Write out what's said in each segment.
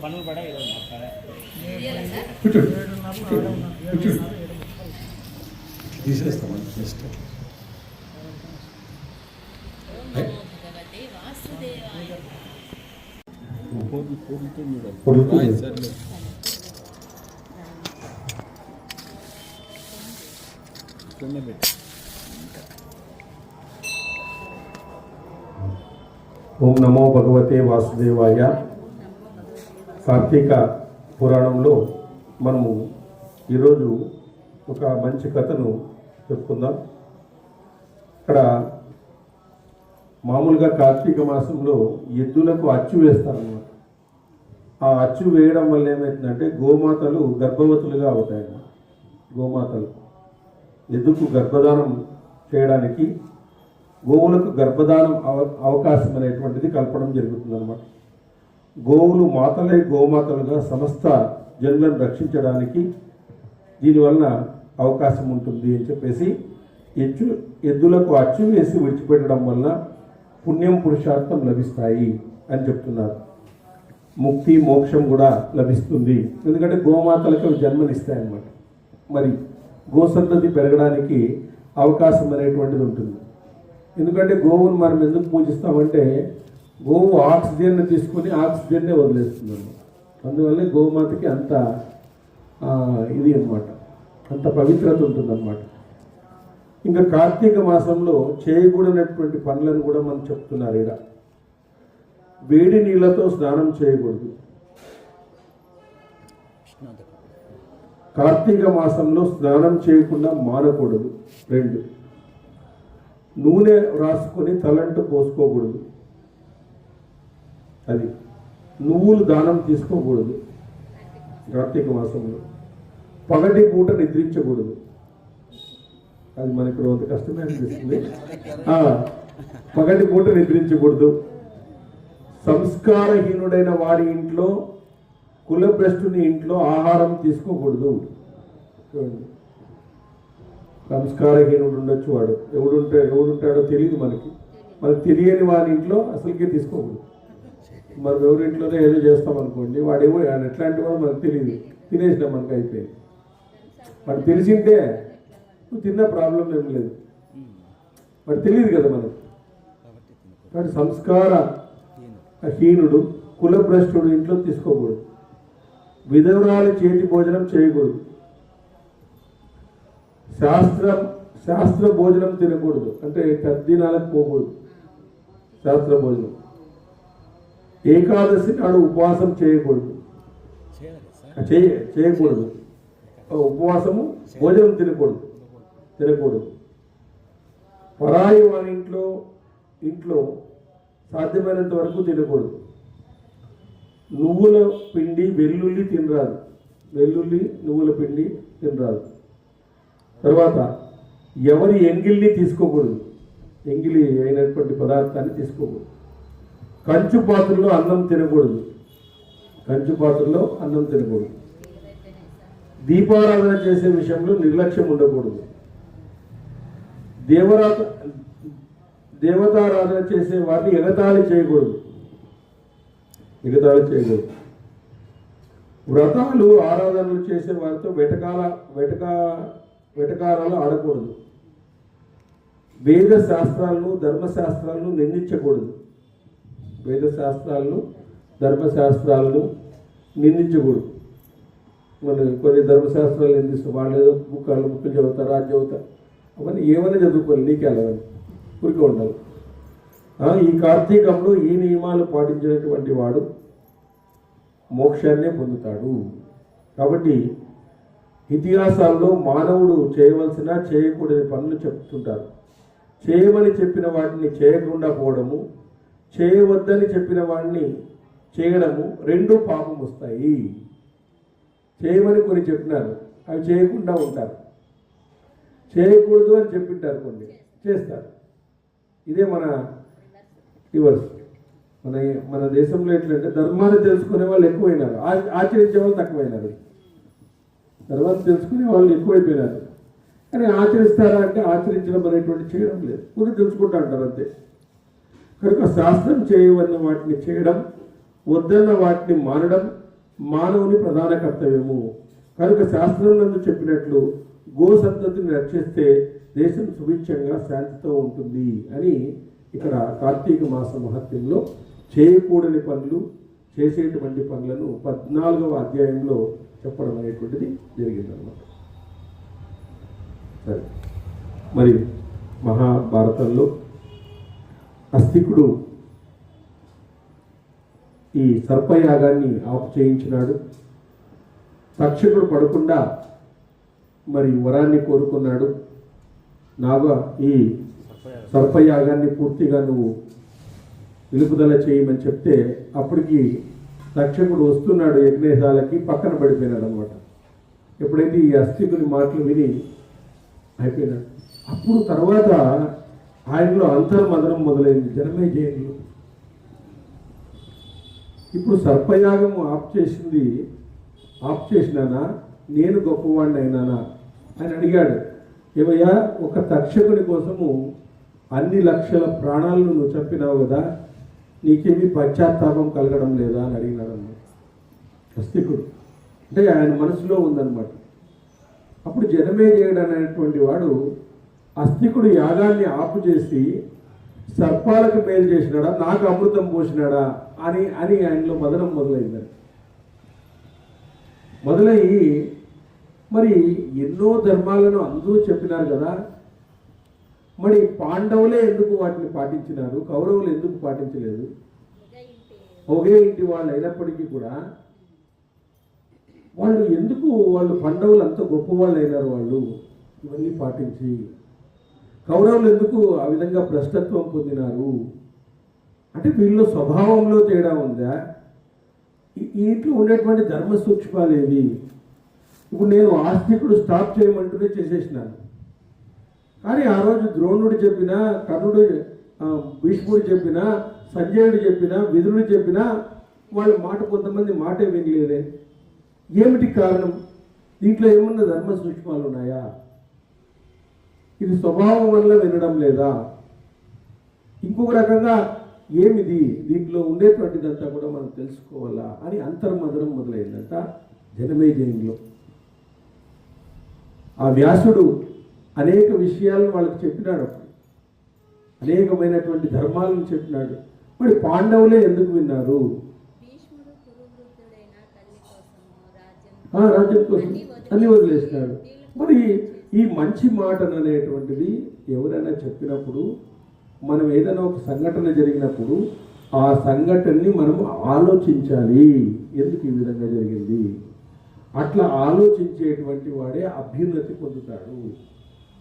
పనులు పడా తీసేస్తామని నెక్స్ట్ ఓం నమో భగవతే వాసుదేవాయ. కార్తీక పురాణంలో మనము ఈరోజు ఒక మంచి కథను చెప్పుకుందాం. ఇక్కడ మామూలుగా కార్తీక మాసంలో ఎద్దులకు అచ్చు వేస్తారన్నమాట. ఆ అచ్చు వేయడం వల్ల ఏమవుతుందంటే గోమాతలు గర్భవతులుగా అవుతాయన్నమాట. గోమాతలు ఎద్దుకు గర్భధానం చేయడానికి గోవులకు గర్భధానం అవకాశం అనేటువంటిది కల్పడం జరుగుతుందన్నమాట. గోవులు మాతలై గోమాతలుగా సమస్త జన్మలను రక్షించడానికి దీనివలన అవకాశం ఉంటుంది అని చెప్పేసి ఎద్దులకు అచ్చు వేసి విడిచిపెట్టడం వల్ల పుణ్యం పురుషార్థం లభిస్తాయి అని చెప్తున్నారు. ముక్తి మోక్షం కూడా లభిస్తుంది. ఎందుకంటే గోమాతలకు అవి జన్మనిస్తాయన్నమాట. మరి గోసంతతి పెరగడానికి అవకాశం అనేటువంటిది ఉంటుంది. ఎందుకంటే గోవును మనం ఎందుకు పూజిస్తామంటే గోవు ఆక్సిజన్ని తీసుకొని ఆక్సిజన్నే వదిలేస్తుంది అన్నమాట. అందువల్లే గోమాతకి అంత ఇది అన్నమాట, అంత పవిత్రత ఉంటుందన్నమాట. ఇంకా కార్తీక మాసంలో చేయకూడనటువంటి పనులను కూడా మనం చెప్తున్నారు. ఇక్కడ వేడి నీళ్ళతో స్నానం చేయకూడదు. కార్తీక మాసంలో స్నానం చేయకుండా మానకూడదు. 2, నూనె రాసుకొని తలంటు పోసుకోకూడదు. అది నువ్వులు దానం తీసుకోకూడదు. కార్తీక మాసంలో పగటి పూట నిద్రించకూడదు. అది మనకి రోజు కష్టమే అనిపిస్తుంది. పగటి పూట నిద్రించకూడదు. సంస్కారహీనుడైన వాడి ఇంట్లో, కులభ్రష్టుని ఇంట్లో ఆహారం తీసుకోకూడదు. సంస్కారహీనుడు ఉండొచ్చు, వాడు ఎవడుంటాడో తెలియదు మనకి తెలియని వాడి ఇంట్లో అసలుకే తీసుకోకూడదు. మనం ఎవరింట్లోనే ఏదో చేస్తామనుకోండి, వాడేమో ఎట్లాంటి వాడు మనకు తెలియదు, తినేసినా మనకు అయిపోయింది. వాడు తెలిసింటే నువ్వు తిన్న ప్రాబ్లం ఏం లేదు, వాడు తెలియదు కదా మనకు. కాబట్టి సంస్కార హీనుడు కులభ్రష్టుడు ఇంట్లో తీసుకోకూడదు. విధవరాలి చేతి భోజనం చేయకూడదు. శాస్త్ర భోజనం తినకూడదు, అంటే తద్దినాలకు పోకూడదు. శాస్త్ర భోజనం. ఏకాదశి నాడు ఉపవాసం చేయకూడదు. చేయకూడదు ఉపవాసము. భోజనం తినకూడదు. పరాయి వారి ఇంట్లో సాధ్యమైనంత వరకు తినకూడదు. నువ్వుల పిండి వెల్లుల్లి తినరాదు. నువ్వుల పిండి తినరాదు. తర్వాత ఎవరి ఎంగిల్ని తీసుకోకూడదు. ఎంగిలి అయినటువంటి పదార్థాన్ని తీసుకోకూడదు. కంచు పాత్రలో అన్నం తినకూడదు. దీపారాధన చేసే విషయంలో నిర్లక్ష్యం ఉండకూడదు. దేవతారాధన చేసే వారిని ఎగతాళి చేయకూడదు. వ్రతాలు ఆరాధనలు చేసే వారితో వెటకారాలు ఆడకూడదు. వేద శాస్త్రాలను ధర్మశాస్త్రాలను నిందించకూడదు. మన కొన్ని ధర్మశాస్త్రాలు నిందిస్తాం. వాళ్ళు ఏదో బుక్కులు చదువుతారు, రాజు చదువుతారు. అవన్నీ ఏమైనా చదువుకోవాలి, నీకే వెళ్ళాలని ఊరికే ఉండాలి. ఈ కార్తీకంలో ఈ నియమాలు పాటించినటువంటి వాడు మోక్షాన్నే పొందుతాడు. కాబట్టి ఇతిహాసాల్లో మానవుడు చేయవలసిన చేయకూడని పనులు చెప్తుంటారు. చేయమని చెప్పిన వాటిని చేయకుండా పోవడము, చేయవద్దని చెప్పిన వాడిని చేయడము, 2 పాపం వస్తాయి. చేయమని కొన్ని చెప్పినారు, అవి చేయకుండా ఉంటారు. చేయకూడదు అని చెప్పింటారు, కొన్ని చేస్తారు. ఇదే మన రివర్స్. మన దేశంలో ఎట్లంటే ధర్మాన్ని తెలుసుకునే వాళ్ళు ఎక్కువైనారు, ఆచరించే వాళ్ళు తక్కువైనారు. ధర్మాన్ని తెలుసుకునే వాళ్ళు ఎక్కువైపోయినారు, కానీ ఆచరిస్తారా అంటే ఆచరించడం అనేటువంటి చేయడం లేదు, కూడా తెలుసుకుంటా అంటారు అంతే. కనుక శాస్త్రం చేయవన్న వాటిని చేయడం, వద్దన్న వాటిని మానడం, మానవుని ప్రధాన కర్తవ్యము. కనుక శాస్త్రం నందు చెప్పినట్లు గో సంతతిని రక్షిస్తే దేశం సుభిక్షంగా శాంతితో ఉంటుంది అని ఇక్కడ కార్తీక మాస మహత్యంలో చేయకూడని పనులు, చేసేటువంటి పనులను 14వ అధ్యాయంలో చెప్పడం అనేటువంటిది జరిగిందన్నమాట. సరే, మరి మహాభారతంలో అస్తికుడు ఈ సర్పయాగాన్ని ఆపు చేయించినాడు. తక్షకుడు పడకుండా మరి వరాన్ని కోరుకున్నాడు. ఈ సర్పయాగాన్ని పూర్తిగా నువ్వు నిలుపుదల చేయమని చెప్తే అప్పటికి తక్షకుడు వస్తున్నాడు యజ్ఞశాలకి, పక్కన పడిపోయినాడు అనమాట. ఎప్పుడైతే ఈ అస్తికుని మాటలు విని అయిపోయినాడు, అప్పుడు తర్వాత ఆయనలో అంతర్మదనం మొదలైంది. జనమేజయులు ఇప్పుడు సర్పయాగం ఆఫ్ చేసినానా, నేను గొప్పవాడిని అయినానా అని అడిగాడు. ఏమయ్యా, ఒక తక్షకుని కోసము అన్ని లక్షల ప్రాణాలను నువ్వు చంపినావు కదా, నీకేమీ పశ్చాత్తాపం కలగడం లేదా అని అడిగినాడు అన్నమాట అస్తికుడు. అంటే ఆయన మనసులో ఉందన్నమాట. అప్పుడు జనమేజయుడు అనేటువంటి వాడు అస్తికుడు యాగాన్ని ఆపు చేసి సర్పాలకు మేలు చేసినాడా, నాకు అమృతం పోసినాడా అని ఆయనలో మదనం మొదలైందని. మొదలయ్యి మరి ఎన్నో ధర్మాలను అందరూ చెప్పినారు కదా, మరి పాండవులే ఎందుకు వాటిని పాటించినారు, కౌరవులు ఎందుకు పాటించలేదు? ఒకే ఇంటి వాళ్ళు అయినప్పటికీ కూడా వాళ్ళు పాండవులు అంత గొప్పవాళ్ళు అయినారు వాళ్ళు ఇవన్నీ పాటించి. కౌరవులు ఎందుకు ఆ విధంగా భ్రష్టత్వం పొందినారు అంటే వీళ్ళ స్వభావంలో తేడా ఉందా, ఇంట్లో ఉండేటువంటి ధర్మ సూక్ష్మాలు ఏవి? ఇప్పుడు నేను ఆస్తికుడు స్టాప్ చేయమంటూనే చేసేసినాను. కానీ ఆ రోజు ద్రోణుడు చెప్పినా, కర్ణుడు, భీష్ముడు చెప్పినా, సంజయుడు చెప్పినా, విదురుడు చెప్పినా వాళ్ళ మాట కొంతమంది మాటే వినలేదే. ఏమిటి కారణం? దీంట్లో ఏమన్నా ధర్మ సూక్ష్మాలు ఉన్నాయా? ఇది స్వభావం వల్ల వినడం లేదా? ఇంకొక రకంగా ఏమిది, దీంట్లో ఉండేటువంటిదంతా కూడా మనం తెలుసుకోవాలా అని అంతర్మదనం మొదలైందంట జనమేజయంలో. ఆ వ్యాసుడు అనేక విషయాలను వాళ్ళకి చెప్పినాడు, అనేకమైనటువంటి ధర్మాలను చెప్పినాడు. మరి పాండవులే ఎందుకు విన్నారు? రాజ్యం కోసం అన్ని వదిలేసినాడు. మరి ఈ మంచి మాటను అనేటువంటిది ఎవరైనా చెప్పినప్పుడు, మనం ఏదైనా ఒక సంఘటన జరిగినప్పుడు ఆ సంఘటనని మనం ఆలోచించాలి, ఎందుకు ఈ విధంగా జరిగింది. అట్లా ఆలోచించేటువంటి వాడే అభ్యున్నతి పొందుతాడు.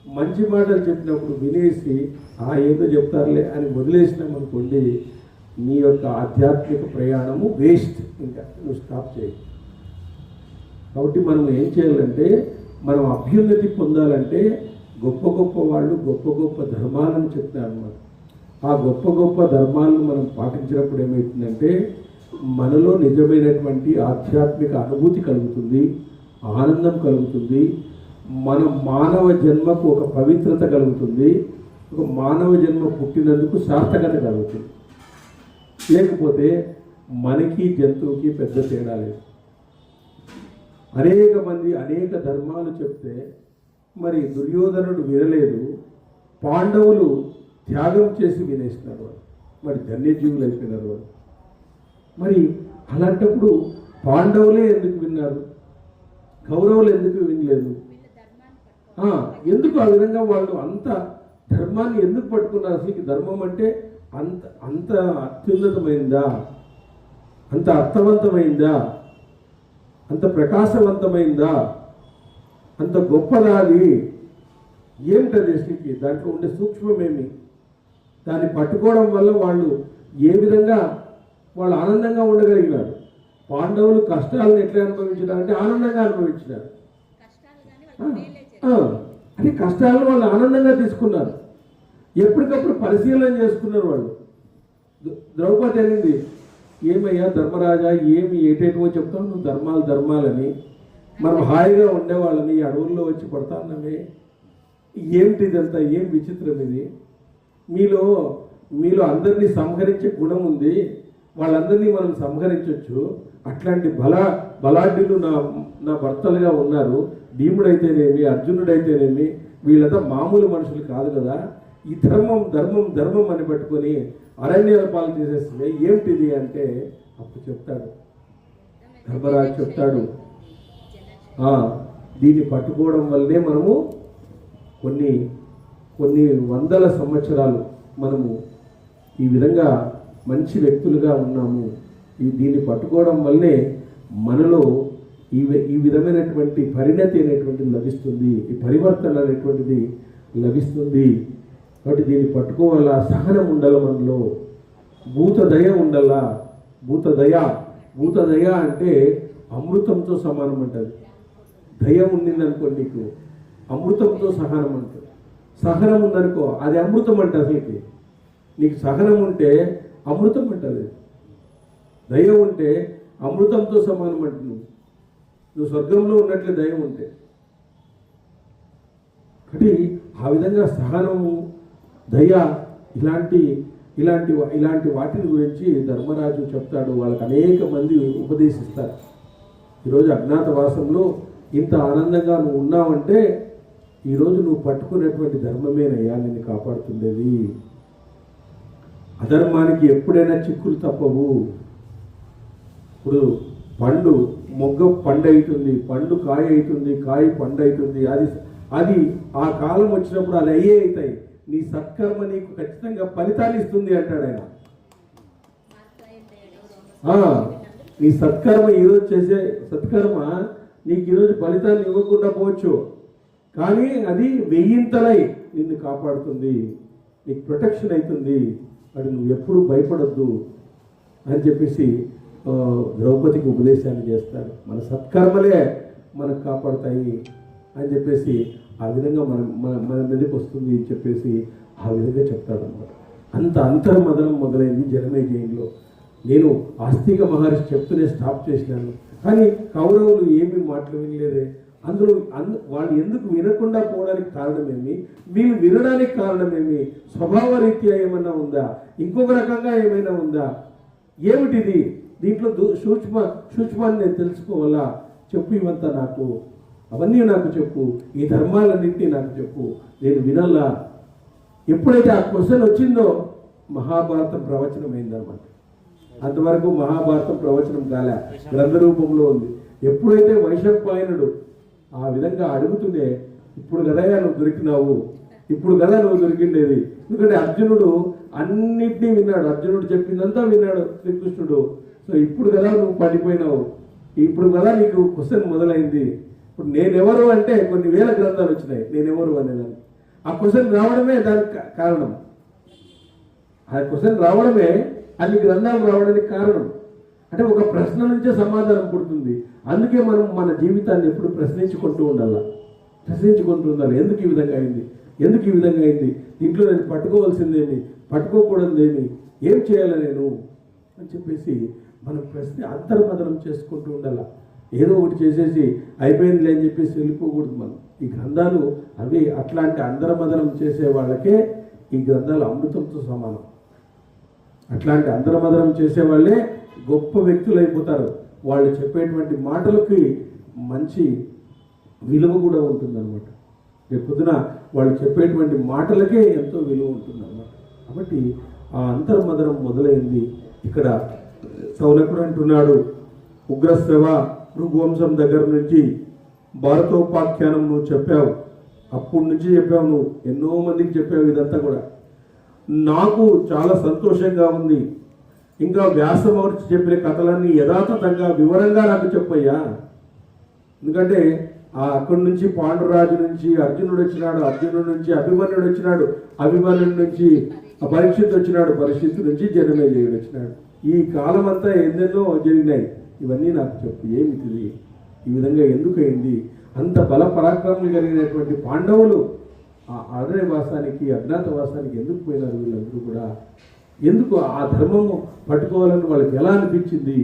మంచి మాటలు చెప్పినప్పుడు వినేసి ఏదో చెప్తారులే అని వదిలేసినామనుకోండి, నీ యొక్క ఆధ్యాత్మిక ప్రయాణము వేస్ట్, ఇంకా నువ్వు స్టాప్ చేయి. కాబట్టి మనం ఏం చేయాలంటే, మనం అభ్యున్నతి పొందాలంటే గొప్ప గొప్ప వాళ్ళు గొప్ప గొప్ప ధర్మాలను చెప్తారు అన్నమాట. ఆ గొప్ప గొప్ప ధర్మాలను మనం పాటించినప్పుడు ఏమవుతుందంటే మనలో నిజమైనటువంటి ఆధ్యాత్మిక అనుభూతి కలుగుతుంది, ఆనందం కలుగుతుంది, మన మానవ జన్మకు ఒక పవిత్రత కలుగుతుంది, ఒక మానవ జన్మ పుట్టినందుకు సార్థకత కలుగుతుంది. లేకపోతే మనకి జంతువుకి పెద్ద తేడా లేదు. అనేక మంది అనేక ధర్మాలు చెప్తే మరి దుర్యోధనుడు వినలేదు, పాండవులు త్యాగం చేసి వినేస్తున్నారు వాళ్ళు, మరి ధన్యజీవులు అయిపోయినారు వాళ్ళు. మరి అలాంటప్పుడు పాండవులే ఎందుకు విన్నారు, కౌరవులు ఎందుకు వినలేదు? ఎందుకు ఆ విధంగా వాళ్ళు అంత ధర్మాన్ని ఎందుకు పట్టుకున్నారు? అసలు ధర్మం అంటే అంత అత్యున్నతమైందా, అంత అర్థవంతమైందా, అంత ప్రకాశవంతమైందా, అంత గొప్పదా? అది ఏమిటది అసలుకి? దాంట్లో ఉండే సూక్ష్మమేమి? దాన్ని పట్టుకోవడం వల్ల వాళ్ళు ఏ విధంగా వాళ్ళు ఆనందంగా ఉండగలిగినారు? పాండవులు కష్టాలను ఎట్లా అనుభవించినారంటే ఆనందంగా అనుభవించినారు. అంటే కష్టాలను వాళ్ళు ఆనందంగా తీసుకున్నారు, ఎప్పటికప్పుడు పరిశీలన చేసుకున్నారు వాళ్ళు. ద్రౌపది అనింది, ఏమయ్యా ధర్మరాజా, ఏమి ఏటేటో చెప్తావు నువ్వు ధర్మాలని, మనం హాయిగా ఉండేవాళ్ళని ఈ అడవుల్లో వచ్చి పడతాన్నమే, ఏమిటి ఇదంతా, ఏం విచిత్రం ఇది, మీలో అందరినీ సంహరించే గుణం ఉంది, వాళ్ళందరినీ మనం సంహరించవచ్చు. అట్లాంటి బలాఢ్యులు నా నా భర్తలుగా ఉన్నారు. భీముడైతేనేమి, అర్జునుడైతేనేమి, వీళ్ళంతా మామూలు మనుషులు కాదు కదా. ఈ ధర్మం ధర్మం ధర్మం అని పట్టుకొని అరణ్యాల పాలు చేసేస్తే ఏమిటిది అంటే అప్పుడు చెప్తాడు ధర్మరాజు చెప్తాడు, దీన్ని పట్టుకోవడం వల్లనే మనము కొన్ని వందల సంవత్సరాలు మనము ఈ విధంగా మంచి వ్యక్తులుగా ఉన్నాము. దీన్ని పట్టుకోవడం వల్లే మనలో ఈ విధమైనటువంటి పరిణతి అనేటువంటిది లభిస్తుంది, ఈ పరివర్తన అనేటువంటిది లభిస్తుంది. కాబట్టి దీన్ని పట్టుకోవాలా, సహనం ఉండాల, మనలో భూతదయ ఉండాలా. భూతదయ అంటే అమృతంతో సమానం అంటది. దయ ఉండిందనుకో నీకు అమృతంతో సహనం అంటుంది. సహనం ఉందనుకో అది అమృతం అంట. అసలుకి నీకు సహనం ఉంటే అమృతం అంటది. దయ ఉంటే అమృతంతో సమానం అంట. నువ్వు స్వర్గంలో ఉన్నట్లే దయ ఉంటే. కాబట్టి ఆ విధంగా సహనము, దయ ఇలాంటి వాటిని గురించి ధర్మరాజు చెప్తాడు. వాళ్ళకి అనేక మంది ఉపదేశిస్తారు. ఈరోజు అజ్ఞాతవాసంలో ఇంత ఆనందంగా నువ్వు ఉన్నావంటే ఈరోజు నువ్వు పట్టుకున్నటువంటి ధర్మమేనయ్యా నిన్ను కాపాడుతుండేది. అధర్మానికి ఎప్పుడైనా చిక్కులు తప్పవు. ఇప్పుడు మొగ్గ పండు అవుతుంది, పండు కాయ అవుతుంది, కాయ పండు అవుతుంది. అది ఆ కాలం వచ్చినప్పుడు అది అయ్యే అవుతాయి. నీ సత్కర్మ నీకు ఖచ్చితంగా ఫలితాన్ని ఇస్తుంది అంటాడు ఆయన. నీ సత్కర్మ ఈరోజు చేసే సత్కర్మ నీకు ఈరోజు ఫలితాన్ని ఇవ్వకుండా పోవచ్చు, కానీ అది వెయ్యింతలై నిన్ను కాపాడుతుంది, నీకు ప్రొటెక్షన్ అవుతుంది. అది నువ్వు ఎప్పుడు భయపడొద్దు అని చెప్పేసి ద్రౌపదికి ఉపదేశాన్ని చేస్తాడు. మన సత్కర్మలే మనకు కాపాడుతాయి అని చెప్పేసి ఆ విధంగా మన మీదకి వస్తుంది అని చెప్పేసి ఆ విధంగా చెప్తాడన్నమాట. అంత అంతర్మదనం మొదలైంది జనమేజయంలో. నేను ఆస్తిక మహర్షి చెప్తూనే స్టాప్ చేసినాను, కానీ కౌరవులు ఏమీ మాటలు వినలేదే. అందులో వాళ్ళు ఎందుకు వినకుండా పోవడానికి కారణమేమి, వీళ్ళు వినడానికి కారణమేమి, స్వభావ రీత్యా ఏమన్నా ఉందా, ఇంకొక రకంగా ఏమైనా ఉందా, ఏమిటిది, దీంట్లో సూక్ష్మాన్ని నేను తెలుసుకోవాలా, చెప్పు, ఇవంతా నాకు, అవన్నీ నాకు చెప్పు, ఈ ధర్మాలన్నింటినీ నాకు చెప్పు, నేను వినాలా. ఎప్పుడైతే ఆ క్వశ్చన్ వచ్చిందో మహాభారతం ప్రవచనం అయిందన్నమాట. అంతవరకు మహాభారతం ప్రవచనం కాలే, గ్రంథ రూపంలో ఉంది. ఎప్పుడైతే వైశంపాయనుడు ఆ విధంగా అడుగుతూనే, ఇప్పుడు కదయా నువ్వు దొరికినావు, ఇప్పుడు కదా నువ్వు దొరికిండేది. ఎందుకంటే అర్జునుడు అన్నింటినీ విన్నాడు, అర్జునుడు చెప్పిందంతా విన్నాడు శ్రీకృష్ణుడు. సో ఇప్పుడు కదా నువ్వు పడిపోయినావు, ఇప్పుడు కదా నీకు క్వశ్చన్ మొదలైంది. ఇప్పుడు నేనెవరు అంటే కొన్ని వేల గ్రంథాలు వచ్చినాయి నేనెవరు అనేదాన్ని. ఆ క్వశ్చన్ రావడమే దానికి కారణం. ఆ క్వశ్చన్ రావడమే అన్ని గ్రంథాలు రావడానికి కారణం. అంటే ఒక ప్రశ్న నుంచే సమాధానం పుడుతుంది. అందుకే మనం మన జీవితాన్ని ఎప్పుడు ప్రశ్నించుకుంటూ ఉండాలి. ఎందుకు ఈ విధంగా అయింది, ఎందుకు ఈ విధంగా అయింది, దీంట్లో నేను పట్టుకోవాల్సిందేమి, పట్టుకోకూడదేమి, ఏం చేయాలి నేను అని చెప్పేసి మనం అంతర్మదనం చేసుకుంటూ ఉండాలి. ఏదో ఒకటి చేసేసి అయిపోయింది అని చెప్పేసి వెళ్ళిపోకూడదు. మనం ఈ గ్రంథాలు అవి అట్లాంటి అంతర్మదనం చేసే వాళ్ళకే ఈ గ్రంథాలు అమృతంతో సమానం. అట్లాంటి అంతర్మదనం చేసే వాళ్ళే గొప్ప వ్యక్తులు అయిపోతారు. వాళ్ళు చెప్పేటువంటి మాటలకి మంచి విలువ కూడా ఉంటుందన్నమాట. రేపు పొద్దున వాళ్ళు చెప్పేటువంటి మాటలకే ఎంతో విలువ ఉంటుందన్నమాట. కాబట్టి ఆ అంతర్మదనం మొదలైంది. ఇక్కడ సౌనకుడు అంటున్నాడు, ఉగ్రశ్రవ భృగువంశం దగ్గర నుంచి భారతోపాఖ్యానం నువ్వు చెప్పావు, అప్పటి నుంచి చెప్పావు, నువ్వు ఎన్నో మందికి చెప్పావు. ఇదంతా కూడా నాకు చాలా సంతోషంగా ఉంది. ఇంకా వ్యాస మహర్షి చెప్పిన కథలన్నీ యథాతథంగా వివరంగా నాకు చెప్పయ్యా. ఎందుకంటే అక్కడి నుంచి పాండురాజు నుంచి అర్జునుడు వచ్చినాడు, అర్జునుడు నుంచి అభిమన్యుడు వచ్చినాడు, అభిమన్యుడి నుంచి పరీక్షిత్ వచ్చినాడు, పరీక్షిత్ నుంచి జనమేజయుడు వచ్చినాడు. ఈ కాలం అంతా ఎన్నెన్నో జరిగినాయి. ఇవన్నీ నాకు చెప్పు, ఏమిటిది, ఈ విధంగా ఎందుకు అయింది, అంత బల పరాక్రమం కలిగినటువంటి పాండవులు ఆ అరణ్యవాసానికి అజ్ఞాతవాసానికి ఎందుకు పోయినారు, వీళ్ళందరూ కూడా ఎందుకు ఆ ధర్మము పట్టుకోవాలని వాళ్ళకి ఎలా అనిపించింది,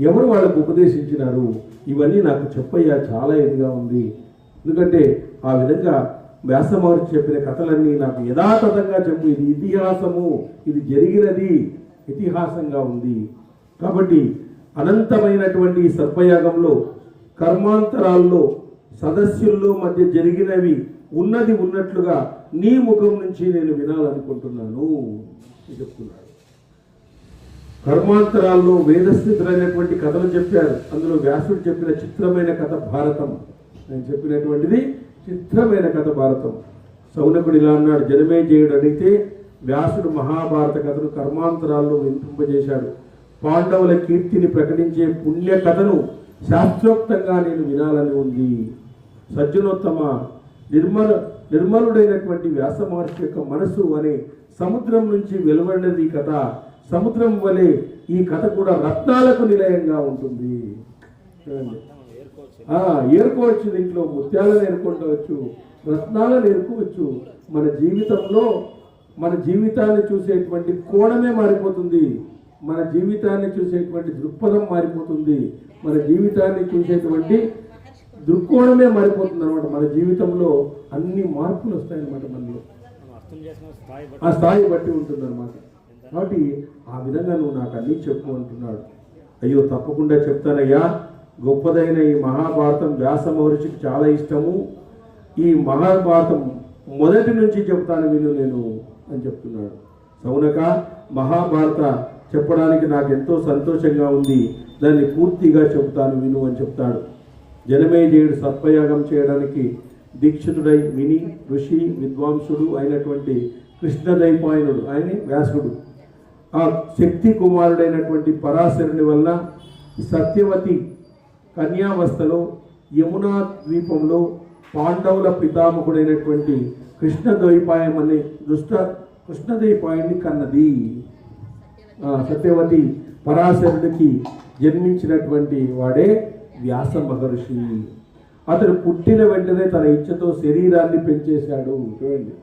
ఎవరు వాళ్ళకు ఉపదేశించినారు, ఇవన్నీ నాకు చెప్పయ్యా, చాలా ఇదిగా ఉంది. ఎందుకంటే ఆ విధంగా వ్యాస మహర్షి చెప్పిన కథలన్నీ నాకు యథాతథంగా చెప్పు, ఇది ఇతిహాసము, ఇది జరిగినది ఇతిహాసంగా ఉంది కాబట్టి అనంతమైనటువంటి ఈ సర్పయాగంలో కర్మాంతరాల్లో సదస్యుల్లో మధ్య జరిగినవి ఉన్నది ఉన్నట్లుగా నీ ముఖం నుంచి నేను వినాలనుకుంటున్నాను చెప్తున్నాడు. కర్మాంతరాల్లో వేదస్థితులైనటువంటి కథలు చెప్పారు. అందులో వ్యాసుడు చెప్పిన చిత్రమైన కథ భారతం. నేను చెప్పినటువంటిది చిత్రమైన కథ భారతం. శౌనకుడు ఇలా అన్నాడు, జనమేజయుడు అడిగితే వ్యాసుడు మహాభారత కథను కర్మాంతరాల్లో వినిపింపజేశాడు. పాండవుల కీర్తిని ప్రకటించే పుణ్య కథను శాస్త్రోక్తంగా నేను వినాలని ఉంది. సజ్జనోత్తమ, నిర్మలుడైనటువంటి వ్యాస మహర్షి యొక్క మనసు అనే సముద్రం నుంచి వెలువడినది కథ. సముద్రం వలె ఈ కథ కూడా రత్నాలకు నిలయంగా ఉంటుంది. ఏరుకోవచ్చు, దీంట్లో ముత్యాలను ఏరుకోవచ్చు, రత్నాలను ఏరుకోవచ్చు. మన జీవితంలో మన జీవితాన్ని చూసేటువంటి కోణమే మారిపోతుంది. మన జీవితాన్ని చూసేటువంటి దృక్పథం మారిపోతుంది. మన జీవితాన్ని చూసేటువంటి దృక్కోణమే మారిపోతుంది అనమాట. మన జీవితంలో అన్ని మార్పులు వస్తాయన్నమాట. మనలో ఆ స్థాయి బట్టి ఉంటుంది అనమాట. కాబట్టి ఆ విధంగా నువ్వు నాకు అన్నీ చెప్పు అంటున్నాడు. అయ్యో తప్పకుండా చెప్తానయ్యా, గొప్పదైన ఈ మహాభారతం వ్యాస మహర్షికి చాలా ఇష్టము. ఈ మహాభారతం మొదటి నుంచి చెప్తాను విను నేను అని చెప్తున్నాడు. సౌనక, మహాభారత చెప్పడానికి నాకు ఎంతో సంతోషంగా ఉంది, దాన్ని పూర్తిగా చెబుతాను విను అని చెప్తాడు. జనమేజయుడు సర్పయాగం చేయడానికి దీక్షితుడై విని ఋషి విద్వాంసుడు అయినటువంటి కృష్ణదైపాయనుడు, ఆయనే వ్యాసుడు, ఆ శక్తి కుమారుడైనటువంటి పరాశరుని వల్ల సత్యవతి కన్యావస్థలో యమునా ద్వీపంలో పాండవుల పితామహుడైనటువంటి కృష్ణద్వైపాయం అనే కృష్ణద్వైపాయుడిని కన్నది. సత్యవతి పరాశరుడికి జన్మించినటువంటి వాడే వ్యాస మహర్షి. అతడు పుట్టిన వెంటనే తన ఇచ్చతో శరీరాన్ని పెంచేశాడు. చూడండి,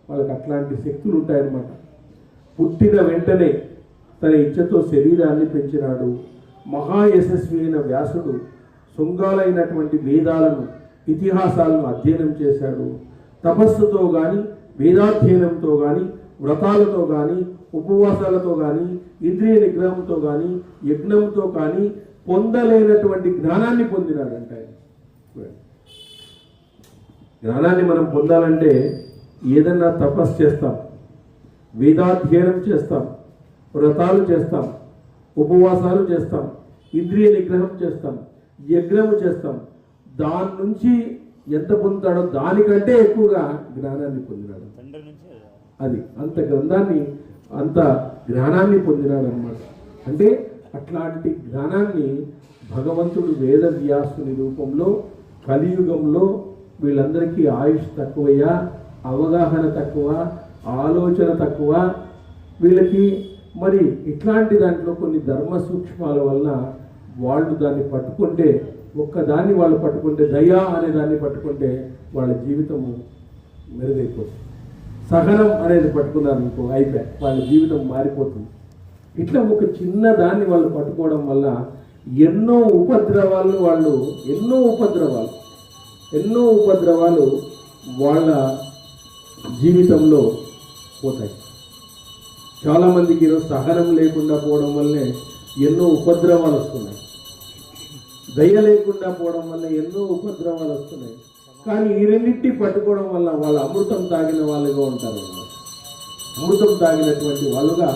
వాళ్ళకి అట్లాంటి శక్తులు ఉంటాయన్నమాట. పుట్టిన వెంటనే తన ఇచ్చతో శరీరాన్ని పెంచినాడు. మహాయశస్వి అయిన వ్యాసుడు శృంగాలైనటువంటి వేదాలను, ఇతిహాసాలను అధ్యయనం చేశాడు. తపస్సుతో కానీ, వేదాధ్యయనంతో కానీ, వ్రతాలతో కానీ, ఉపవాసాలతో కానీ, ఇంద్రియ నిగ్రహంతో కానీ, యజ్ఞంతో కానీ పొందలేనటువంటి జ్ఞానాన్ని పొందినాడంట. జ్ఞానాన్ని మనం పొందాలంటే ఏదన్నా తపస్సు చేస్తాం, వేదాధ్యయనం చేస్తాం, వ్రతాలు చేస్తాం, ఉపవాసాలు చేస్తాం, ఇంద్రియ నిగ్రహం చేస్తాం, యజ్ఞము చేస్తాం. దాని నుంచి ఎంత పొందుతాడో దానికంటే ఎక్కువగా జ్ఞానాన్ని పొందినాడు. అది అంత గ్రంథాన్ని, అంత జ్ఞానాన్ని పొందినాడు అనమాట. అంటే అట్లాంటి జ్ఞానాన్ని భగవంతుడు వేదవ్యాసుని రూపంలో కలియుగంలో వీళ్ళందరికీ ఆయుష్ తక్కువయ్యా, అవగాహన తక్కువ, ఆలోచన తక్కువ, వీళ్ళకి మరి ఇట్లాంటి దాంట్లో కొన్ని ధర్మ సూక్ష్మాల వలన వాళ్ళు దాన్ని పట్టుకుంటే, ఒక్కదాన్ని వాళ్ళు పట్టుకుంటే, దయా అనే దాన్ని పట్టుకుంటే వాళ్ళ జీవితము మెరుగైపోతుంది. సహనం అనేది పట్టుకున్నారు అనుకో, అయిపోయి వాళ్ళ జీవితం మారిపోతుంది. ఇట్లా ఒక చిన్న దాన్ని వాళ్ళు పట్టుకోవడం వల్ల ఎన్నో ఉపద్రవాలు వాళ్ళ జీవితంలో పోతాయి. చాలామందికి ఈరోజు సహనం లేకుండా పోవడం వల్లే ఎన్నో ఉపద్రవాలు వస్తున్నాయి. దయ లేకుండా పోవడం వల్ల ఎన్నో ఉపద్రవాలు వస్తున్నాయి. కానీ ఈ రెండింటిని పట్టుకోవడం వల్ల వాళ్ళు అమృతం తాగిన వాళ్ళుగా ఉంటారు అన్నమాట. అమృతం తాగినటువంటి వాళ్ళుగా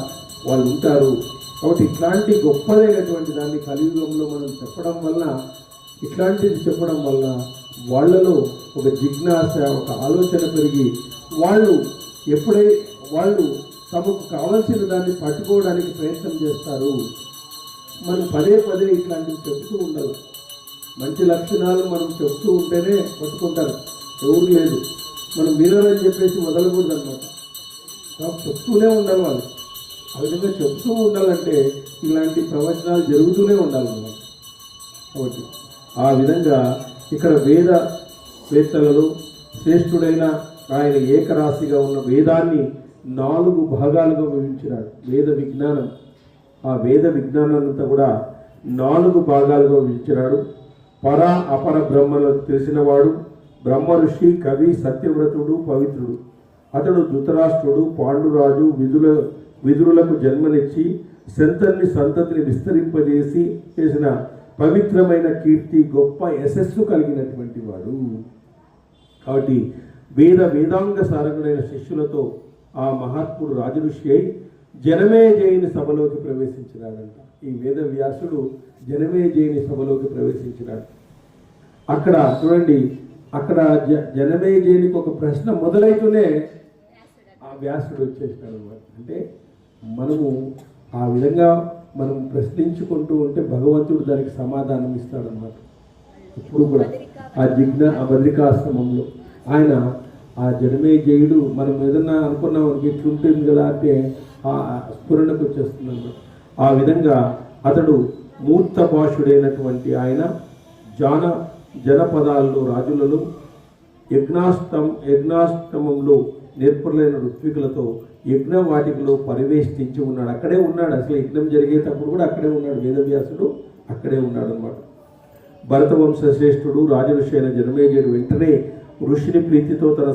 వాళ్ళు ఉంటారు. కాబట్టి ఇట్లాంటి గొప్పదైనటువంటి దాన్ని కలియుగంలో మనం చెప్పడం వల్ల, ఇట్లాంటిది చెప్పడం వల్ల వాళ్ళలో ఒక జిజ్ఞాస, ఒక ఆలోచన పెరిగి వాళ్ళు వాళ్ళు తమకు కావలసిన దాన్ని పట్టుకోవడానికి ప్రయత్నం చేస్తారు. మనం పదే పదే ఇట్లాంటివి చెప్తూ ఉండాలి. మంచి లక్షణాలు మనం చెప్తూ ఉంటేనే పట్టుకుంటారు, ఎవరు లేదు. మనం వినాలని చెప్పేసి వదలకూడదు అనమాట. చెప్తూనే ఉండాలి వాళ్ళు. ఆ విధంగా చెప్తూ ఉండాలంటే ఇలాంటి ప్రవచనాలు జరుగుతూనే ఉండాలన్నమాట. కాబట్టి ఆ విధంగా ఇక్కడ వేదవేత్తలలో శ్రేష్ఠుడైన ఆయన ఏకరాశిగా ఉన్న వేదాన్ని 4 భాగాలుగా విభజించినాడు. వేద విజ్ఞానం, ఆ వేద విజ్ఞానాన్నంతా కూడా 4 భాగాలుగా విభజించినాడు. పర అపర బ్రహ్మలకు తెలిసినవాడు, బ్రహ్మ ఋషి, కవి, సత్యవ్రతుడు, పవిత్రుడు. అతడు ధృతరాష్ట్రుడు, పాండురాజు, విదురులకు జన్మనిచ్చి సంతతిని విస్తరింపజేసి చేసిన పవిత్రమైన కీర్తి, గొప్ప యశస్సు కలిగినటువంటి వాడు. కాబట్టి వేదాంగ సారకుడైన శిష్యులతో ఆ మహాత్ముడు రాజఋషి అయి జనమేజయుని సభలోకి ప్రవేశించినాడంట. ఈ వేద వ్యాసుడు జనమేజయుని సభలోకి ప్రవేశించినాడు. అక్కడ చూడండి, అక్కడ జనమేజయునికి ఒక ప్రశ్న మొదలైతూనే ఆ వ్యాసుడు వచ్చేసినాడు అనమాట. అంటే మనము ఆ విధంగా మనం ప్రశ్నించుకుంటూ ఉంటే భగవంతుడు దానికి సమాధానం ఇస్తాడనమాట. ఇప్పుడు కూడా ఆ బద్రికాశ్రమంలో ఆయన ఆ జనమేజయుడు మనం ఏదన్నా అనుకున్నాం ఇట్లుంటుంది కదా అంటే ఆ స్ఫురణకు వచ్చేస్తుంది అన్నమాట. ఆ విధంగా అతడు మూర్త భాషుడైనటువంటి ఆయన జనపదాల్లో రాజులలో యజ్ఞాష్టమంలో నేర్పరులైన ఋత్వికులతో యజ్ఞవాటికలో పరివేష్టించి ఉన్నాడు. అక్కడే ఉన్నాడు, అసలు యజ్ఞం జరిగేటప్పుడు కూడా అక్కడే ఉన్నాడు. వేదవ్యాసుడు అక్కడే ఉన్నాడు అనమాట. భరతవంశ శ్రేష్ఠుడు రాజఋషి అయిన జనమేజయుడు వెంటనే ఋషిని ప్రీతితో తన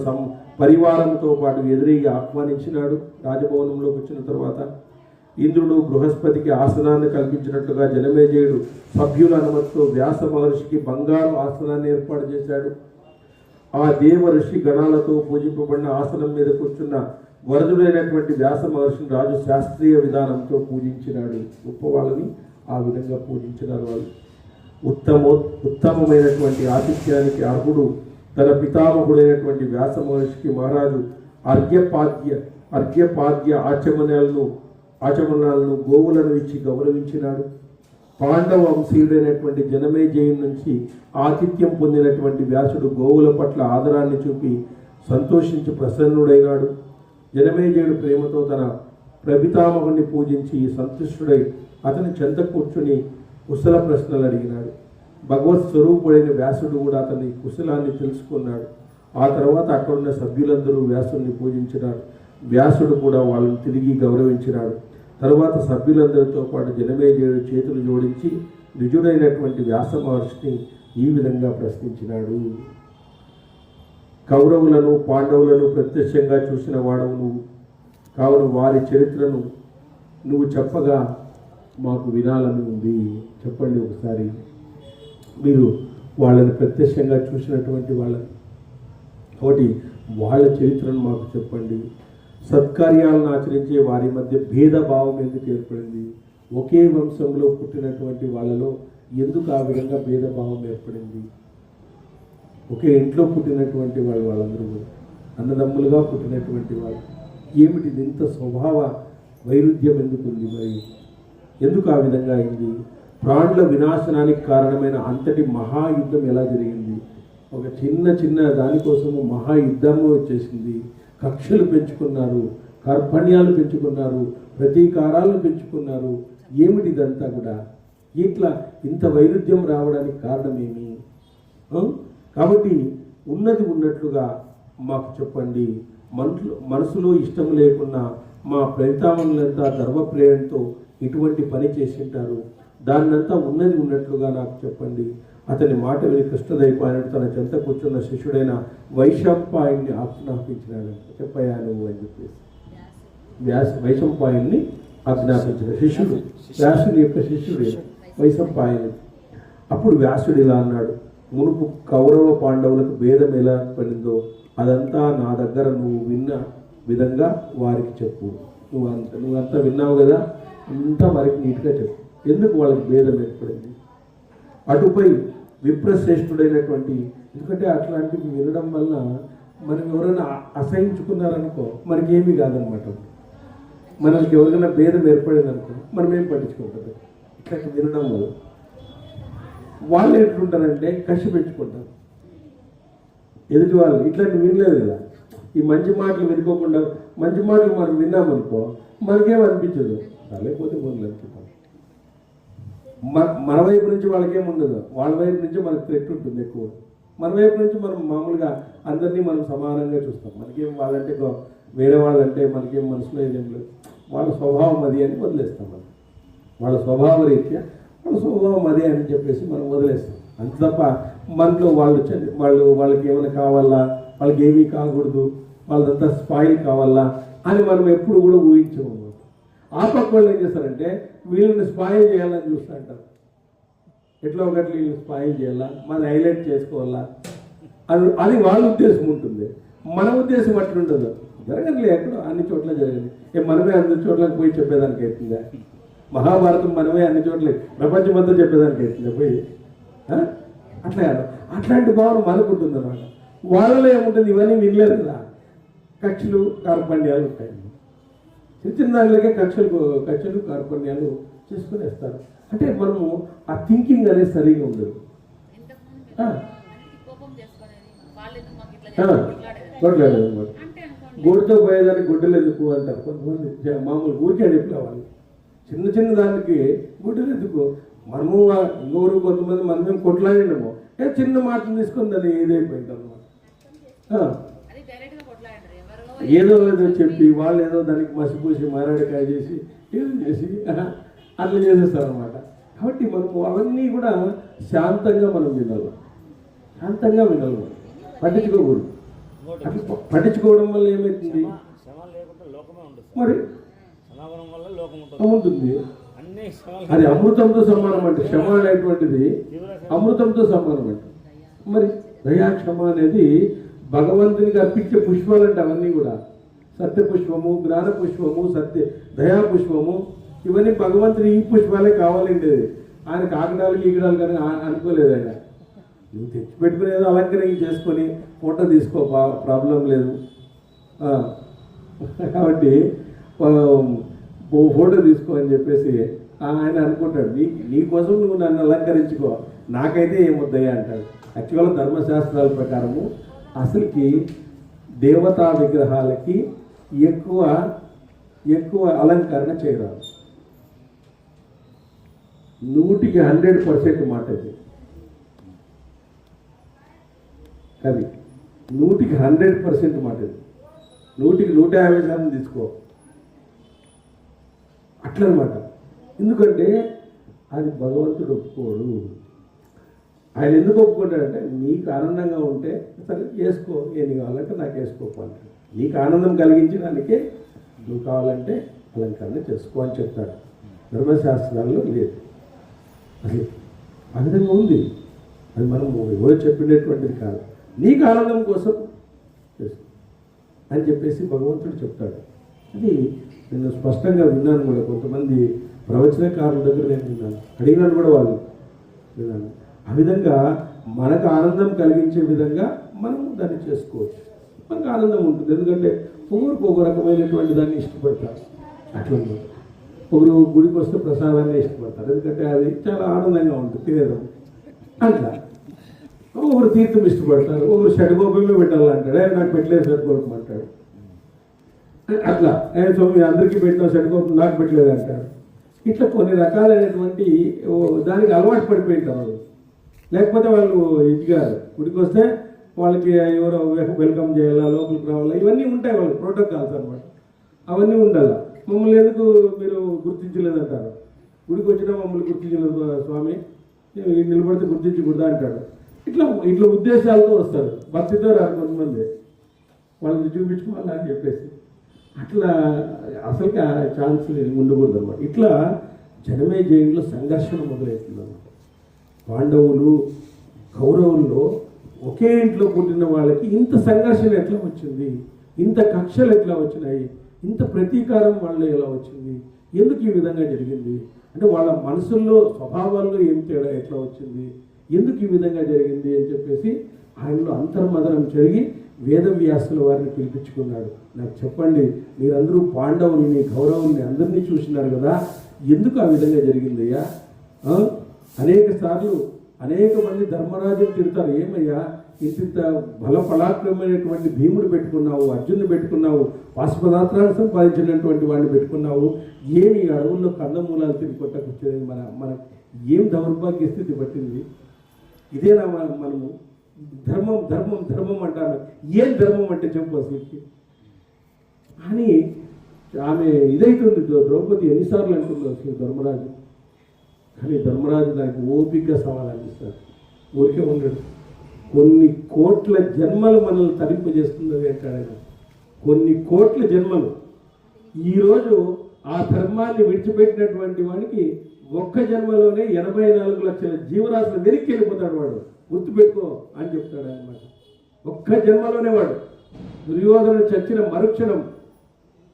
పరివారంతో పాటు ఎదురీగా ఆహ్వానించినాడు. రాజభవనంలోకి వచ్చిన తర్వాత ఇంద్రుడు బృహస్పతికి ఆసనాన్ని కల్పించినట్లుగా జనమేజయుడు సభ్యుల అనుమతితో వ్యాస మహర్షికి బంగారు ఆసనాన్ని ఏర్పాటు చేశాడు. ఆ దేవ ఋషి గణాలతో పూజింపబడిన ఆసనం మీద కూర్చున్న వరదుడైనటువంటి వ్యాస మహర్షిని రాజు శాస్త్రీయ విధానంతో పూజించినాడు. గొప్ప వాళ్ళని ఆ విధంగా పూజించినారు వాళ్ళు. ఉత్తమమైనటువంటి ఆతిథ్యానికి అర్హుడు తన పితామహుడైనటువంటి వ్యాస మహర్షికి మహారాజు అర్ఘ్యపాద్య ఆచమనాలను గోవులను ఇచ్చి గౌరవించినాడు. పాండవ వంశీయుడైనటువంటి జనమేజయుని నుంచి ఆతిథ్యం పొందినటువంటి వ్యాసుడు గోవుల పట్ల ఆదరాన్ని చూపి సంతోషించి ప్రసన్నుడైనాడు. జనమేజయుడు ప్రేమతో తన ప్రపితామహుని పూజించి సంతుష్టుడై అతని చెంత కూర్చుని కుశల ప్రశ్నలు అడిగినాడు. భగవత్ స్వరూపుడైన వ్యాసుడు కూడా అతని కుశలాన్ని తెలుసుకున్నాడు. ఆ తర్వాత అక్కడున్న సభ్యులందరూ వ్యాసుడిని పూజించినారు. వ్యాసుడు కూడా వాళ్ళని తిరిగి గౌరవించినాడు. తరువాత సభ్యులందరితో పాటు జనమేజయుడు చేతులు జోడించి నిజుడైనటువంటి వ్యాస మహర్షిని ఈ విధంగా ప్రశ్నించినాడు. కౌరవులను పాండవులను ప్రత్యక్షంగా చూసిన వాడవు నువ్వు, కావున వారి చరిత్రను నువ్వు చెప్పగా మాకు వినాలని ఉంది. చెప్పండి ఒకసారి, మీరు వాళ్ళని ప్రత్యక్షంగా చూసినటువంటి వాళ్ళని, కాబట్టి వాళ్ళ చరిత్రను మాకు చెప్పండి. సత్కార్యాలను ఆచరించే వారి మధ్య భేదభావం ఎందుకు ఏర్పడింది? ఒకే వంశంలో పుట్టినటువంటి వాళ్ళలో ఎందుకు ఆ విధంగా భేదభావం ఏర్పడింది? ఒకే ఇంట్లో పుట్టినటువంటి వాళ్ళందరూ కూడా అన్నదమ్ములుగా పుట్టినటువంటి వాళ్ళు, ఏమిటి ఇంత స్వభావ వైరుధ్యం ఎందుకు ఉంది? మరి ఎందుకు ఆ విధంగా అయింది? ప్రాణుల వినాశనానికి కారణమైన అంతటి మహాయుద్ధం ఎలా జరిగింది? ఒక చిన్న దానికోసము మహాయుద్ధము వచ్చేసింది. కక్షలు పెంచుకున్నారు, కార్పణ్యాలు పెంచుకున్నారు, ప్రతీకారాలను పెంచుకున్నారు. ఏమిటి ఇదంతా కూడా? ఇట్లా ఇంత వైరుధ్యం రావడానికి కారణమేమి? కాబట్టి ఉన్నది ఉన్నట్లుగా మాకు చెప్పండి. మనసులో ఇష్టం లేకున్నా మా ప్రయత్నాలంతా ధర్మప్రేరణతో ఇటువంటి పని చేసింటారు. దాన్నంతా ఉన్నది ఉన్నట్లుగా నాకు చెప్పండి. అతని మాట విని కృష్ణదైపాయనుడు తన చెంత కూర్చున్న శిష్యుడైన వైశంపాయన్ని ఆజ్ఞాపించినాడు. చెప్పయ్యా నువ్వు అని చెప్పేసి వైశంపాయన్ని ఆజ్ఞాపించిన శిష్యుడు, వ్యాసుడి యొక్క శిష్యుడు వైశంపాయనుడు. అప్పుడు వ్యాసుడు ఇలా అన్నాడు, మునుపు కౌరవ పాండవులకు భేదం ఎలా పడిందో అదంతా నా దగ్గర నువ్వు విన్న విధంగా వారికి చెప్పు. నువ్వంతా విన్నావు కదా, అంతా వారికి నీట్గా చెప్పు. ఎందుకు వాళ్ళకి భేదం ఏర్పడింది? అటుపై విప్రశ్రేష్ఠుడైనటువంటి, ఎందుకంటే అట్లాంటివి వినడం వల్ల మనం ఎవరైనా అసహించుకున్నారనుకో మనకేమీ కాదనమాట. మనకి ఎవరికైనా భేదం ఏర్పడిందనుకో మనం ఏం పట్టించుకుంటారు. ఇట్లాంటి వినడం వల్ల వాళ్ళు ఎట్లుంటారంటే కసి పెంచుకుంటారు ఎదుటి వాళ్ళు. ఇట్లాంటి వినలేదు కదా, ఈ మంచి మాటలు వినుకోకుండా మంచి మాటలు మనం విన్నామనుకో మనకేమనిపించదు, లేకపోతే మొదలు అనుకుంటాం. మన వైపు నుంచి వాళ్ళకేముండదు, వాళ్ళ వైపు నుంచి మనకు థ్రెట్ ఉంటుంది ఎక్కువ. మన వైపు నుంచి మనం మామూలుగా అందరినీ మనం సమానంగా చూస్తాం. మనకేం వాళ్ళంటే వేరే వాళ్ళంటే మనకేం మనసులో ఏదేం లేదు, వాళ్ళ స్వభావం అది అని వదిలేస్తాం. మనం వాళ్ళ స్వభావ రీత్యా వాళ్ళ స్వభావం అదే అని చెప్పేసి మనం వదిలేస్తాం. అంత తప్ప మనలో వాళ్ళకి ఏమైనా కావాలా, వాళ్ళకి ఏమీ కాకూడదు, వాళ్ళదంతా స్పాయిల్ కావాలా అని మనం ఎప్పుడు కూడా ఊహించమన్నమాట. ఆ పక్క వాళ్ళు ఏం చేస్తారంటే వీళ్ళని స్పాయిల్ చేయాలని చూస్తూ అంటారు. ఎట్లా ఒకటి వీళ్ళని స్పాయిల్ చేయాలా, మన హైలైట్ చేసుకోవాలా, అది వాళ్ళ ఉద్దేశం ఉంటుంది. మన ఉద్దేశం అట్లుండదు. జరగదులే, ఎక్కడో అన్ని చోట్ల జరగదు. మనమే అన్ని చోట్లకి పోయి చెప్పేదానికి అవుతుందా? మహాభారతం మనమే అన్ని చోట్ల ప్రపంచమంతా చెప్పేదానికి అవుతుందా పోయి? అట్లాంటి భావన మనకు ఉంటుంది అన్నమాట. వాళ్ళలో ఏముంటుంది, ఇవన్నీ వినలేదు కదా. కక్షలు కార్పణ్యాలు ఉంటాయి. చిన్న చిన్న దానిలోకే కక్షలు కార్పణ్యాలు చేసుకునేస్తారు. అంటే మనము ఆ థింకింగ్ అనేది సరిగా ఉండదు. కొట్లాడేది అనమాట. గోడుతో పోయేదానికి గుడ్డలు ఎందుకు అంటారు కొంతమంది. మామూలు ఊరికే చెప్పలే వాళ్ళు. చిన్న చిన్న దానికి గుడ్డలు ఎందుకు, మనము ఇంకొకరు కొంతమంది మనమేం కొట్లాడినాము, చిన్న మాటలు తీసుకొని దాన్ని ఏదైపోయింది అనమాట. ఏదో చెప్పి వాళ్ళు ఏదో దానికి మసిపూసి మారాడికాయ చేసి ఏదో చేసి అట్లా చేసేస్తారు అనమాట. కాబట్టి మనము అవన్నీ కూడా శాంతంగా మనం వినాలి, శాంతంగా వినాలి, పట్టించుకోకూడదు. అట్లా పట్టించుకోవడం వల్ల ఏమవుతుంది, మరి ఉంటుంది. అది అమృతంతో సమానం అంటే క్షమ అనేటువంటిది అమృతంతో సమానం అంటే. మరి దయా క్షమ అనేది భగవంతునికి అర్పించే పుష్పాలంటే అవన్నీ కూడా సత్య పుష్పము, జ్ఞాన పుష్పము, దయా పుష్పము, ఇవన్నీ భగవంతుని ఈ పుష్పాలే కావాలండి. ఆయన కాకడాలు గీకడాలు కానీ అనుకోలేదు. ఆయన నువ్వు తెచ్చిపెట్టుకునేదో అలంకరణ చేసుకొని ఫోటో తీసుకో, ప్రాబ్లం లేదు. కాబట్టి ఫోటో తీసుకో అని చెప్పేసి ఆయన అనుకుంటాడు. నీ కోసం నువ్వు నన్ను అలంకరించుకో, నాకైతే ఏమొద్దయ్యా అంటాడు. యాక్చువల్గా ధర్మశాస్త్రాల ప్రకారము అసలుకి దేవతా విగ్రహాలకి ఎక్కువ అలంకరణ చేయరాదు. 100% మాట ఇది. అది 100% మాట ఇది. 150% తీసుకో అట్లనమాట. ఎందుకంటే అది భగవంతుడు ఒప్పుకోడు. ఆయన ఎందుకు ఒప్పుకుంటాడంటే నీకు ఆనందంగా ఉంటే సరే వేసుకో, ఏమి కావాలంటే నాకు వేసుకోవాలి, నీకు ఆనందం కలిగించడానికే నువ్వు కావాలంటే అలంకరణ చేసుకో అని చెప్తాడు. ధర్మశాస్త్రాల్లో లేదు అది, ఆ విధంగా ఉంది. అది మనం ఎవరు చెప్పినటువంటిది కాదు, నీకు ఆనందం కోసం చేసుకో అని చెప్పేసి భగవంతుడు చెప్తాడు. అది నేను స్పష్టంగా విన్నాను కూడా. కొంతమంది ప్రవచనకారుల దగ్గర నేను విన్నాను, అడిగినాను కూడా వాళ్ళు విన్నాను. ఆ విధంగా మనకు ఆనందం కలిగించే విధంగా మనం దాన్ని చేసుకోవచ్చు, మనకు ఆనందం ఉంటుంది. ఎందుకంటే ఒక్కొక్క రకమైనటువంటి దాన్ని ఇష్టపడతారు. అట్లా ఒకరు గుడికి వస్తే ప్రసాదాన్ని ఇష్టపడతారు, ఎందుకంటే అది చాలా ఆనందంగా ఉంటుంది తినేదాం. అట్లా ఒకరు తీర్థం ఇష్టపడతారు, ఒకరు షడ్గోపమే పెట్టాలంటాడు, నాకు పెట్టలేదు షడ్గోపం అంటాడు. అట్లా స్వామి అందరికీ పెట్టిన షడ్గోపం నాకు పెట్టలేదు అంటాడు. ఇట్లా కొన్ని రకాలైనటువంటి దానికి అలవాటు పడిపోయింటారు వాళ్ళు. లేకపోతే వాళ్ళు ఇదిగా గుడికి వస్తే వాళ్ళకి ఎవరో వెల్కమ్ చేయాలా, లోపలికి రావాలా, ఇవన్నీ ఉంటాయి వాళ్ళ ప్రోటోకాల్స్ అనమాట. అవన్నీ ఉండాలా. మమ్మల్ని ఎందుకు మీరు గుర్తించలేదంటారు, గుడికి వచ్చినా మమ్మల్ని గుర్తించలేదు స్వామి, నిలబడితే గుర్తించకూడదా అంటాడు. ఇట్లా ఉద్దేశాలతో వస్తారు, భక్తితో రారు కొంతమంది, వాళ్ళని చూపించుకోవాలా అని చెప్పేసి. అట్లా అసలుకి ఆ ఛాన్స్ ఉండకూడదు అనమాట. ఇట్లా జనమేజయంలో సంఘర్షణ మొదలవుతుంది అన్నమాట. పాండవులు కౌరవుల్లో ఒకే ఇంట్లో పుట్టిన వాళ్ళకి ఇంత సంఘర్షణ ఎట్లా వచ్చింది, ఇంత కక్షలు ఎట్లా వచ్చినాయి, ఇంత ప్రతీకారం వాళ్ళు ఎలా వచ్చింది, ఎందుకు ఈ విధంగా జరిగింది అంటే వాళ్ళ మనసుల్లో స్వభావాల్లో ఏం తేడా ఎట్లా వచ్చింది, ఎందుకు ఈ విధంగా జరిగింది అని చెప్పేసి ఆయనలో అంతర్మదనం జరిగి వేదవ్యాసుల వారిని పిలిపించుకున్నాడు. నాకు చెప్పండి, మీరందరూ పాండవుల్ని కౌరవుల్ని అందరినీ చూసినారు కదా, ఎందుకు ఆ విధంగా జరిగిందయ్యా? అనేక సార్లు అనేక మంది ధర్మరాజుని తిడతారు, ఏమయ్యా ఇంత బలపరాక్రమైనటువంటి భీముడు పెట్టుకున్నావు, అర్జునుడు పెట్టుకున్నావు, పాశుపదాస్త్రాలు సంపాదించినటువంటి వాడిని పెట్టుకున్నావు, ఏమి అడవుల్లో కందమూలాలు తిరిగి కొట్టకొచ్చేది, మన ఏం దౌర్భాగ్య స్థితి పట్టింది, ఇదేనా మనము ధర్మం ధర్మం ధర్మం అంటాను, ఏం ధర్మం అంటే చెప్పు అసలుకి అని ఆమె ఇదైతుంది. ద్రౌపది ఎన్నిసార్లు అంటుంది అసలు ధర్మరాజు, కానీ ధర్మరాజు దానికి ఓపికగా సవాల్ అందిస్తాడు, ఊరికే ఉండడు. కొన్ని కోట్ల జన్మలు మనల్ని తరింపజేస్తుంది అంటాడు ఆయన. కొన్ని కోట్ల జన్మలు ఈరోజు ఆ ధర్మాన్ని విడిచిపెట్టినటువంటి వాడికి ఒక్క జన్మలోనే 84 లక్షల జీవరాశులు వెనక్కి వెళ్ళిపోతాడు వాడు, గుర్తుపెట్టుకో అని చెప్తాడు అన్నమాట. ఒక్క జన్మలోనే వాడు దుర్యోధన చచ్చిన మరుక్షణం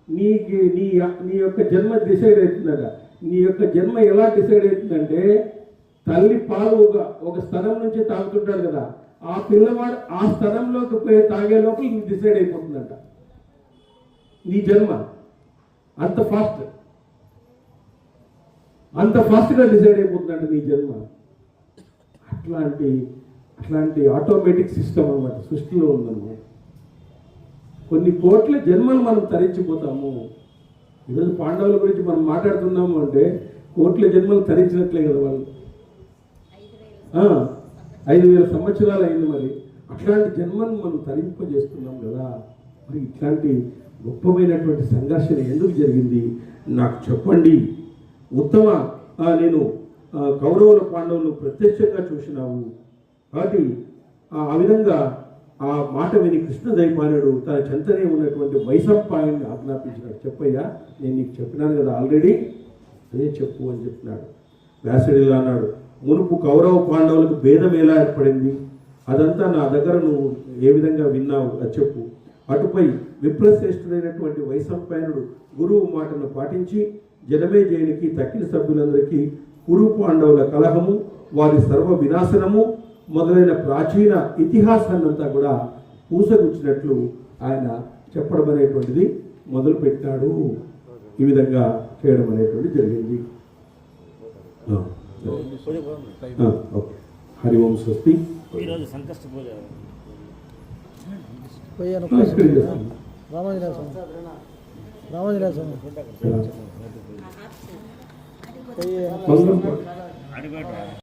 నీ యొక్క జన్మ డిసైడ్ అవుతుందట. నీ యొక్క జన్మ ఎలా డిసైడ్ అవుతుందంటే, తల్లి పాలు ఒక స్థలం నుంచి తాగుతుంటాడు కదా, ఆ పిల్లవాడు ఆ స్థలంలోకి పోయి తాగే లోపల నీకు డిసైడ్ అయిపోతుందంట నీ జన్మ. అంత ఫాస్ట్గా డిసైడ్ అయిపోతుందంట నీ జన్మ. అట్లాంటి ఆటోమేటిక్ సిస్టమ్ అన్నమాట సృష్టిలో ఉందన్నమాట. కొన్ని కోట్ల జన్మలు మనం తరించిపోతాము. ఈరోజు పాండవుల గురించి మనం మాట్లాడుతున్నాము అంటే కోట్ల జన్మలు తరించినట్లే కదా వాళ్ళు. 5,000 సంవత్సరాలు అయింది. మరి అట్లాంటి జన్మను మనం తరింపజేస్తున్నాం కదా. మరి ఇట్లాంటి గొప్పమైనటువంటి సంఘర్షణ ఎందుకు జరిగింది నాకు చెప్పండి. ఉత్తమ నేను కౌరవుల పాండవులు ప్రత్యక్షంగా చూసినావు కాబట్టి ఆ విధంగా ఆ మాట విని కృష్ణద్వైపాయనుడు తన చెంతనే ఉన్నటువంటి వైశంపాయన్ని ఆజ్ఞాపించినాడు. చెప్పయ్యా, నేను నీకు చెప్పినాను కదా ఆల్రెడీ, అదే చెప్పు అని చెప్పినాడు. వ్యాసుడిలా అన్నాడు, మునుపు కౌరవ పాండవులకు భేదం ఎలా ఏర్పడింది, అదంతా నా దగ్గర నువ్వు ఏ విధంగా విన్నావు అది చెప్పు. అటుపై విప్రశ్రేష్ఠుడైనటువంటి వైశంపాయనుడు గురువు మాటను పాటించి జనమేజయునికి తక్కిన సభ్యులందరికీ కురు పాండవుల కలహము, వారి సర్వ వినాశనము మొదలైన ప్రాచీన ఇతిహాసాన్నంతా కూడా పూసగుచ్చినట్లు ఆయన చెప్పడం అనేటువంటిది మొదలుపెట్టాడు. ఈ విధంగా చేయడం అనేటువంటిది జరిగింది. ఓకే, హరి ఓం స్వస్తి. రామాంజనేయ